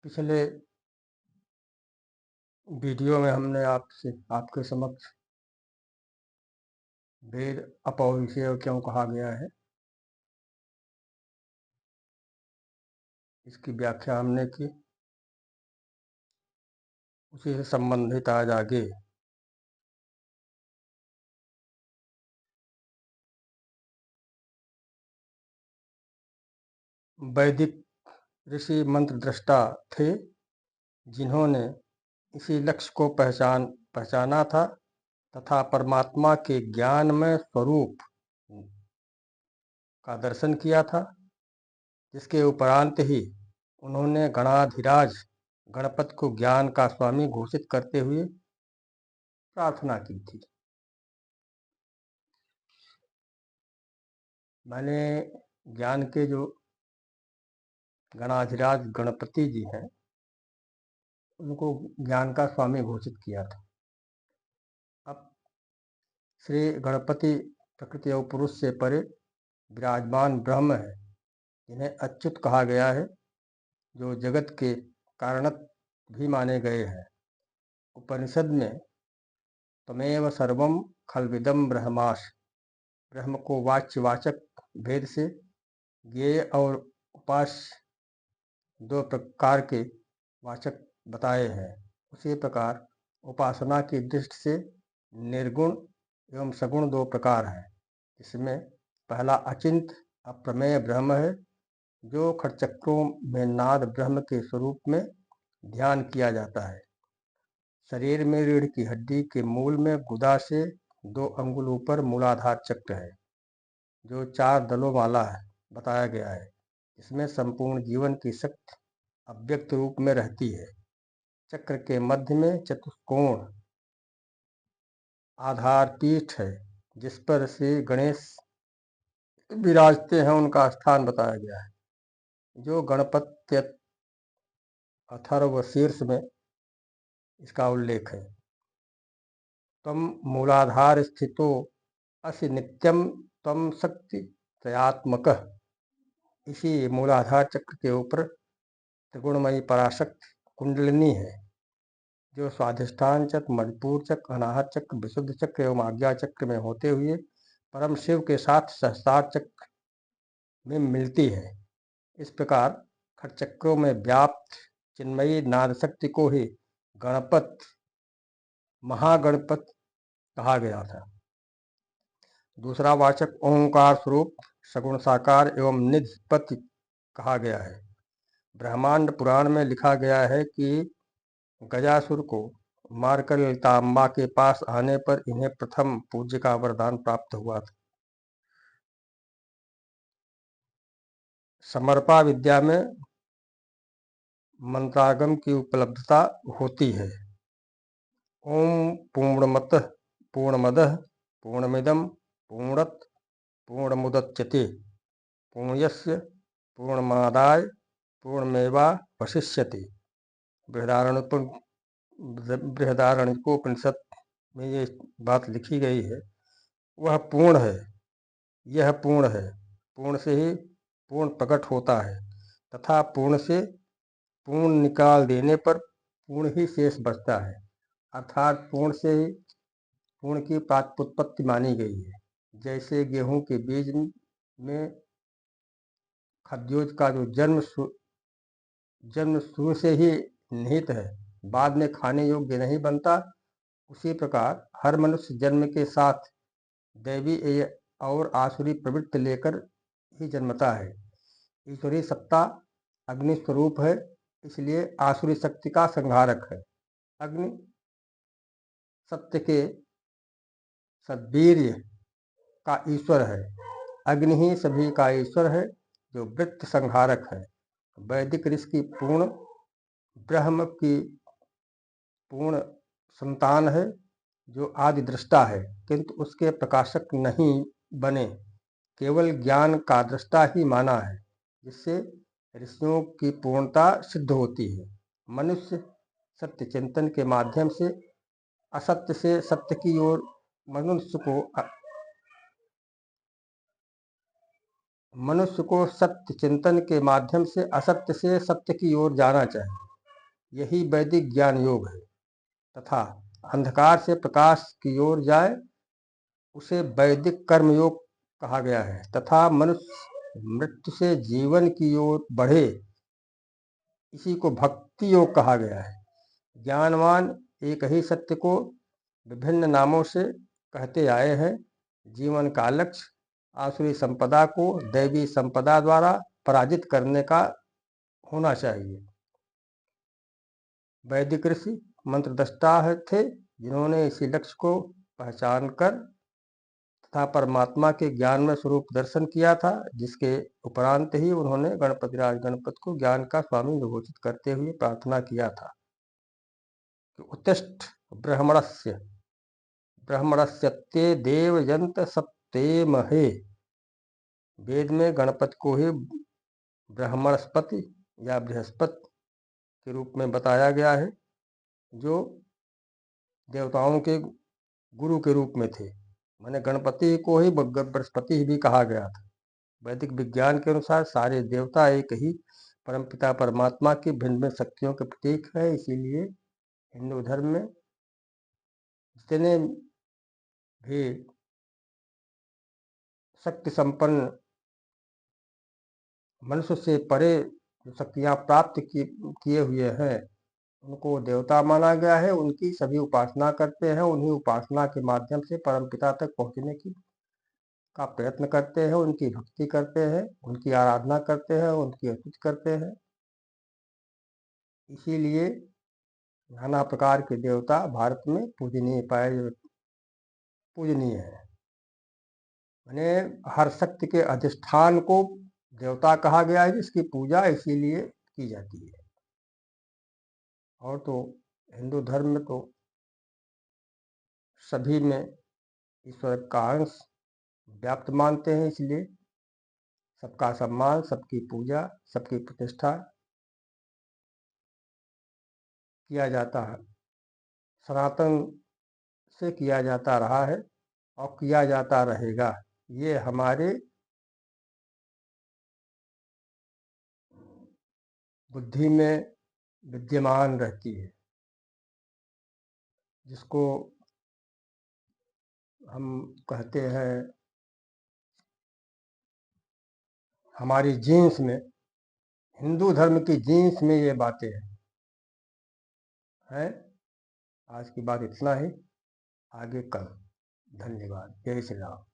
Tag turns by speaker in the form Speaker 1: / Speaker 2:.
Speaker 1: पिछले वीडियो में हमने आपके समक्ष वेद अपौरुषेय क्यों कहा गया है, इसकी व्याख्या हमने की। उसी से संबंधित आज आगे वैदिक ऋषि मंत्र दृष्टा थे, जिन्होंने इसी लक्ष्य को पहचाना था तथा परमात्मा के ज्ञानमय स्वरूप का दर्शन किया था, जिसके उपरांत ही उन्होंने गणाधिराज गणपति को ज्ञान का स्वामी घोषित करते हुए प्रार्थना की थी। मैंने ज्ञान के जो गणाधिराज गणपति जी हैं, उनको ज्ञान का स्वामी घोषित किया था। अब श्री गणपति प्रकृति और पुरुष से परे विराजमान ब्रह्म है, जिन्हें अच्युत कहा गया है, जो जगत के कारणत भी माने गए हैं। उपनिषद में तमेव सर्वम खलविदम ब्रह्माश, ब्रह्म को वाच्यवाचक भेद से ज्ञेय और उपास्य दो प्रकार के वाचक बताए हैं। उसी प्रकार उपासना की दृष्टि से निर्गुण एवं सगुण दो प्रकार हैं। इसमें पहला अचिंत अप्रमेय ब्रह्म है, जो खटचक्रों में नाद ब्रह्म के स्वरूप में ध्यान किया जाता है। शरीर में रीढ़ की हड्डी के मूल में गुदा से 2 अंगुल ऊपर मूलाधार चक्र है, जो 4 दलों वाला है बताया गया है। इसमें संपूर्ण जीवन की शक्ति अव्यक्त रूप में रहती है। चक्र के मध्य में चतुष्कोण आधार पीठ है, जिस पर श्री गणेश विराजते हैं। उनका स्थान बताया गया है, जो गणपत्य अथर्व शीर्ष में इसका उल्लेख है। तम मूलाधार स्थितो असि नित्यम तम शक्ति त्रयात्मक। इसी मूलाधार चक्र के ऊपर त्रिगुणमयी पराशक्ति कुंडलिनी है, जो स्वाधिष्ठान चक्र, मणिपुर चक्र, अनाहत चक्र, विशुद्ध चक्र एवं आज्ञा चक्र में होते हुए परम शिव के साथ सहस्त्रार चक्र में मिलती है। इस प्रकार खटचक्रों में व्याप्त चिन्मयी नाद शक्ति को ही गणपत महागणपत कहा गया था। दूसरा वाचक ओंकार स्वरूप सगुण साकार एवं निधिपति कहा गया है। ब्रह्मांड पुराण में लिखा गया है कि गजासुर को मारकर ललितांबा के पास आने पर इन्हें प्रथम पूज्य का वरदान प्राप्त हुआ था। समर्पा विद्या में मंत्रागम की उपलब्धता होती है। ओम पूर्णमतः पूर्णमदः पूर्णमिदं पूर्णत पूर्णमुदच्यते पूर्णस्य पूर्णमादाय पूर्णमेवावशिष्यते। बृहदारण्यकोपनिषद में ये बात लिखी गई है। वह पूर्ण है, यह पूर्ण है, पूर्ण से ही पूर्ण प्रकट होता है तथा पूर्ण से पूर्ण निकाल देने पर पूर्ण ही शेष बचता है। अर्थात पूर्ण से ही पूर्ण की प्रात्युत्पत्ति मानी गई है। जैसे गेहूं के बीज में खद्योज का जो जन्म शुरू से ही निहित है, बाद में खाने योग्य नहीं बनता, उसी प्रकार हर मनुष्य जन्म के साथ दैवी और आसुरी प्रवृत्ति लेकर ही जन्मता है। ईश्वरीय सत्ता अग्नि स्वरूप है, इसलिए आसुरी शक्ति का संहारक है। अग्नि सत्य के सद्वीर्य का ईश्वर है। अग्नि ही सभी का ईश्वर है, जो वृत्त संहारक है। वैदिक ऋषि की पूर्ण ब्रह्म की पूर्ण संतान है, जो आदि दृष्टा है, किंतु उसके प्रकाशक नहीं बने, केवल ज्ञान का दृष्टा ही माना है, जिससे ऋषियों की पूर्णता सिद्ध होती है। मनुष्य सत्य चिंतन के माध्यम से असत्य से सत्य की ओर मनुष्य को सत्य चिंतन के माध्यम से असत्य से सत्य की ओर जाना चाहिए। यही वैदिक ज्ञान योग है, तथा अंधकार से प्रकाश की ओर जाए उसे वैदिक कर्म योग कहा गया है, तथा मनुष्य मृत्यु से जीवन की ओर बढ़े इसी को भक्ति योग कहा गया है। ज्ञानवान एक ही सत्य को विभिन्न नामों से कहते आए हैं। जीवन का लक्ष्य आसुरी संपदा को दैवी संपदा द्वारा पराजित करने का होना चाहिए। वैदिक ऋषि मंत्रद्रष्टा थे, जिन्होंने इसी लक्ष्य को पहचान कर तथा परमात्मा के ज्ञान में स्वरूप दर्शन किया था, जिसके उपरांत ही उन्होंने गणपतिराज गणपति को ज्ञान का स्वामी घोषित करते हुए प्रार्थना किया था कि उत्तिष्ठ ब्रह्मणस्य ब्रह्मणस्यते देवयंत सप्तेमहे। वेद में गणपति को ही ब्रह्मणस्पति या बृहस्पति के रूप में बताया गया है, जो देवताओं के गुरु के रूप में थे। माने गणपति को ही बृहस्पति भी कहा गया था। वैदिक विज्ञान के अनुसार सारे देवता एक ही परमपिता परमात्मा की भिन्न भिन्न शक्तियों के प्रतीक है। इसीलिए हिंदू धर्म में जितने भी शक्ति संपन्न मनुष्य से परे जो शक्तियाँ प्राप्त किए हुए हैं, उनको देवता माना गया है। उनकी सभी उपासना करते हैं। उन्हीं उपासना के माध्यम से परमपिता तक पहुँचने का प्रयत्न करते हैं, उनकी भक्ति करते हैं, उनकी आराधना करते हैं, उनकी स्तुति करते हैं। इसीलिए नाना प्रकार के देवता भारत में पूजनीय है। माने हर शक्ति के अधिष्ठान को देवता कहा गया है, जिसकी पूजा इसीलिए की जाती है। और तो हिंदू धर्म में तो सभी में ईश्वर का अंश व्याप्त मानते हैं, इसलिए सबका सम्मान, सबकी पूजा, सबकी प्रतिष्ठा किया जाता है, सनातन से किया जाता रहा है और किया जाता रहेगा। ये हमारे बुद्धि में विद्यमान रहती है, जिसको हम कहते हैं हमारी जीन्स में, हिंदू धर्म की जीन्स में ये बातें हैं। आज की बात इतना ही, आगे कल। धन्यवाद। जय श्री राम।